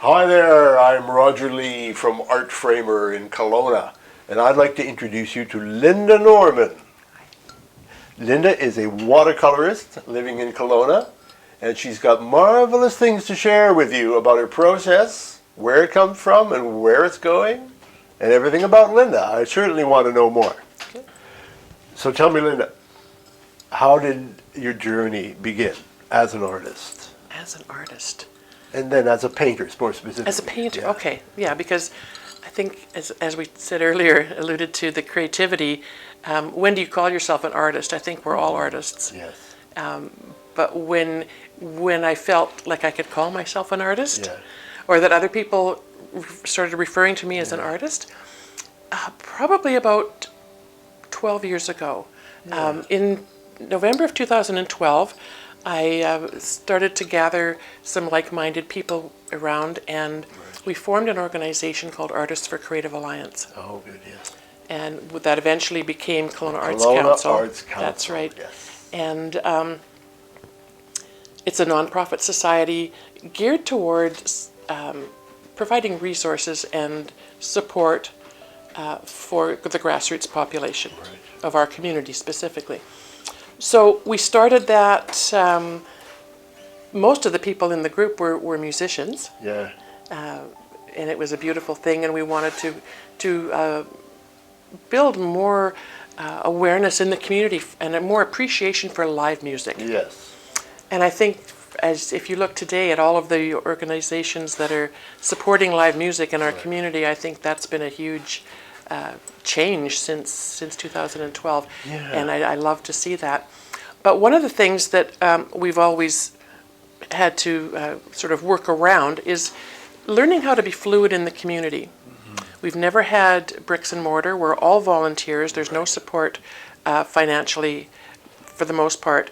Hi there, I'm Roger Lee from Art Framer in Kelowna, and I'd like to introduce you to Lynda Norman. Lynda is a watercolorist living in Kelowna, and she's got marvelous things to share with you about her process, where it comes from and where it's going, and everything about Lynda. I certainly want to know more. Okay. So tell me, Lynda, how did your journey begin as an artist? As an artist. And then as a painter, more specifically. As a painter, yeah. okay. Yeah, because I think, as we said earlier, alluded to the creativity, when do you call yourself an artist? I think we're all artists. Yes. But when I felt like I could call myself an artist, Yeah. or that other people started referring to me as an artist, probably about 12 years ago. Yeah. In November of 2012, I started to gather some like-minded people around, and we formed an organization called Artists for Creative Alliance. Oh, good, yes. And that eventually became Kelowna Arts Kelowna Council. Arts Council. That's right. Yes. And it's a nonprofit society geared towards providing resources and support for the grassroots population of our community specifically. So we started that. Most of the people in the group were musicians. Yeah. And it was a beautiful thing, and we wanted to build more awareness in the community and a more appreciation for live music. Yes. And I think, as if you look today at all of the organizations that are supporting live music in our community, I think that's been a huge change since 2012, Yeah. and I love to see that. But one of the things that we've always had to sort of work around is learning how to be fluid in the community. We've never had bricks and mortar. We're all volunteers. There's no support financially, for the most part,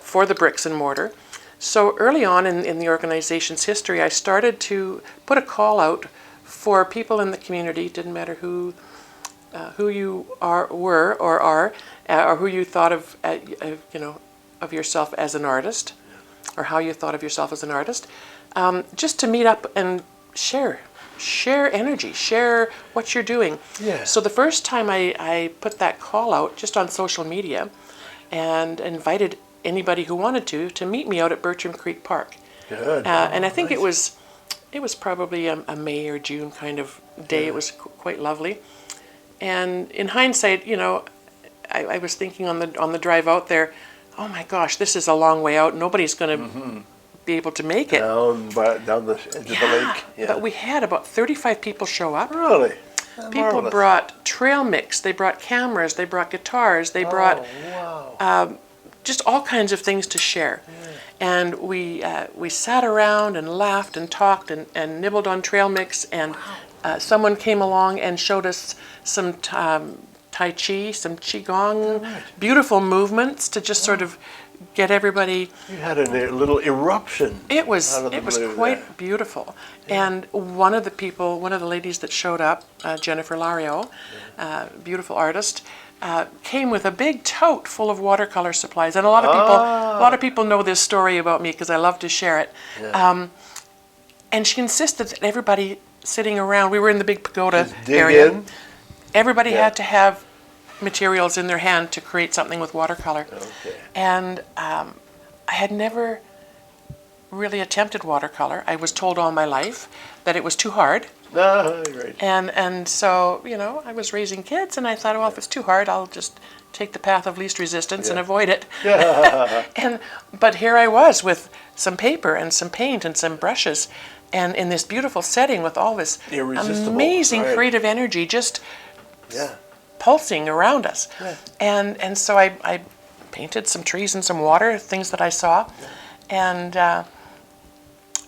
for the bricks and mortar. So early on in the organization's history, I started to put a call out for people in the community. Didn't matter who you were or are, or who you thought of, of yourself as an artist, or how you thought of yourself as an artist, just to meet up and share energy, share what you're doing. Yeah. So the first time I put that call out just on social media, and invited anybody who wanted to meet me out at Bertram Creek Park. Good. And I think Nice. it was probably a May or June kind of day. It was quite lovely. And in hindsight, I was thinking on the drive out there, oh my gosh, this is a long way out. Nobody's going to be able to make it. Down the edge of the lake. Yeah. But we had about 35 people show up. Really? People Marvelous. brought trail mix, they brought cameras, they brought guitars, they brought wow. just all kinds of things to share. Yeah. And we sat around and laughed and talked and nibbled on trail mix, and someone came along and showed us some Tai Chi, some Qigong, beautiful movements to just sort of get everybody. You had a little eruption. It was out of the blue quite there. beautiful. And one of the ladies that showed up, Jennifer Lario, beautiful artist, came with a big tote full of watercolor supplies. And a lot of people know this story about me because I love to share it. Yeah. And she insisted that everybody sitting around, we were in the big pagoda Just dig area. in. Everybody had to have materials in their hand to create something with watercolor. Okay. And I had never really attempted watercolor. I was told all my life that it was too hard. No, right. And so, I was raising kids, and I thought, well, if it's too hard, I'll just take the path of least resistance and avoid it. But here I was with some paper and some paint and some brushes, and in this beautiful setting with all this amazing creative energy just pulsing around us. Yeah. And so I painted some trees and some water, things that I saw, and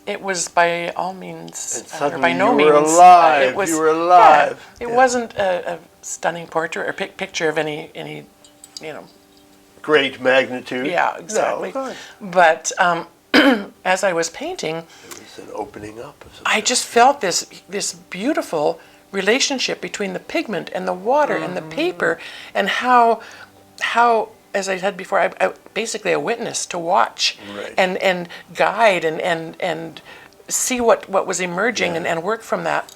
it was by all means, or by no means, alive. You were alive. Yeah, it wasn't a stunning portrait or picture of any great magnitude. Yeah, exactly. No, but as I was painting, it was an opening up. I just felt this beautiful relationship between the pigment and the water and the paper, and how as I said before, I basically a witness to watch and guide and see what was emerging and work from that.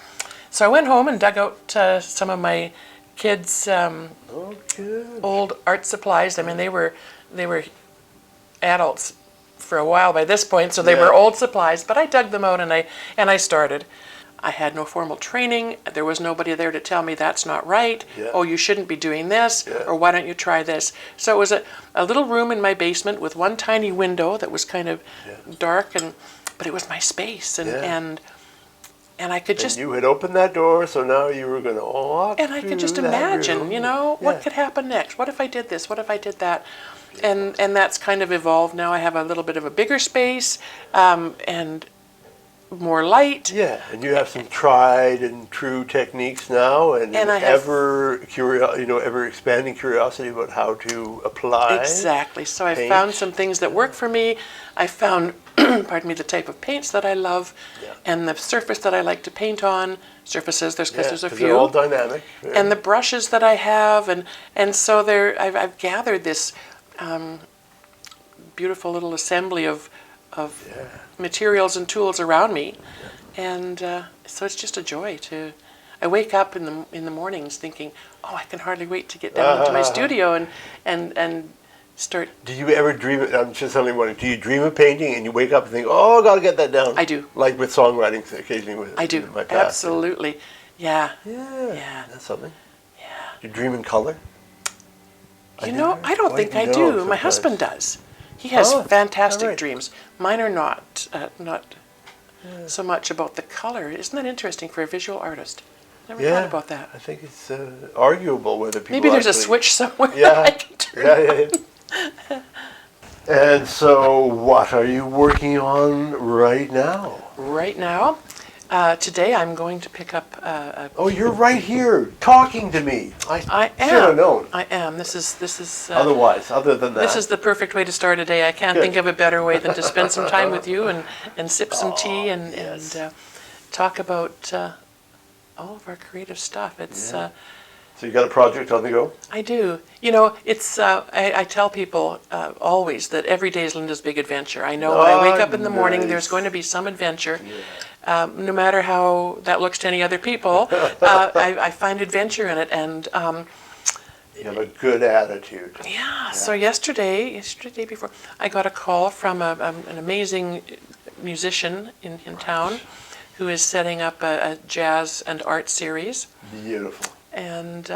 So I went home and dug out some of my kids' old art supplies. I mean, they were adults for a while by this point, so they were old supplies. But I dug them out and I started. I had no formal training. There was nobody there to tell me that's not right. Oh, you shouldn't be doing this, or why don't you try this? So it was a little room in my basement with one tiny window that was kind of dark, but it was my space, and I could just. And you had opened that door, so now you were going to walk. And I could just imagine, you know, what could happen next? What if I did this? What if I did that? And that's kind of evolved. Now I have a little bit of a bigger space, and more light. Yeah, and you have some tried and true techniques now, and I have ever expanding curiosity about how to apply. Exactly. So I paint. found some things that work for me. I found, pardon me, the type of paints that I love, and the surface that I like to paint on. Surfaces, there's a few. They're all dynamic. And the brushes that I have, and so I've gathered this beautiful little assembly of materials and tools around me, and so it's just a joy to. I wake up in the mornings thinking, oh, I can hardly wait to get down into my studio and start. Do you ever dream? I'm just suddenly wondering. Do you dream of painting and you wake up and think, oh, I gotta get that down? I do. Like with songwriting, occasionally with. I do. In my past. Absolutely. Yeah. Yeah. That's something. Yeah. You dream in color? You know, I don't think I do. My husband does. He has fantastic dreams. Mine are not so much about the color. Isn't that interesting for a visual artist? Never thought about that. I think it's arguable whether people. Maybe there's a switch somewhere. Yeah. I can turn. Yeah. And so, what are you working on right now? Right now, today I'm going to pick up. Oh, you're right here talking to me. I am. Should have known. I am. This is. Other than that. This is the perfect way to start a day. I can't think of a better way than to spend some time with you and sip some tea and talk about all of our creative stuff. It's. So you got a project on the go? I do. You know, it's. I tell people always that every day is Lynda's big adventure. I know when I wake up in the morning, there's going to be some adventure. No matter how that looks to any other people, I find adventure in it, and you have a good attitude. Yeah. So yesterday before, I got a call from an amazing musician in town, who is setting up a jazz and art series. Beautiful. And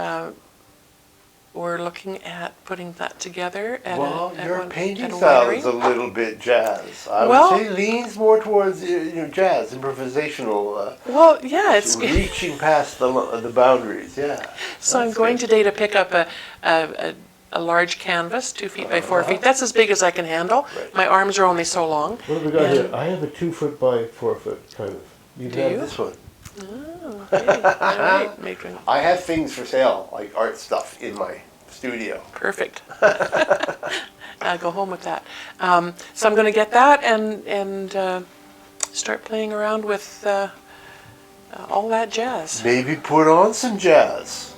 we're looking at putting that together. Your painting style is a little bit jazz. I would say leans more towards jazz, improvisational. It's reaching past the boundaries. Yeah. So I'm going today to pick up a large canvas, 2 feet by 4 feet. That's as big as I can handle. Right. My arms are only so long. What have we got here? I have a 2 foot by 4 foot kind of. Do you? This one. Oh, okay. All right. I have things for sale, like art stuff, in my studio. Perfect. I'll go home with that. So I'm going to get that and start playing around with all that jazz. Maybe put on some jazz.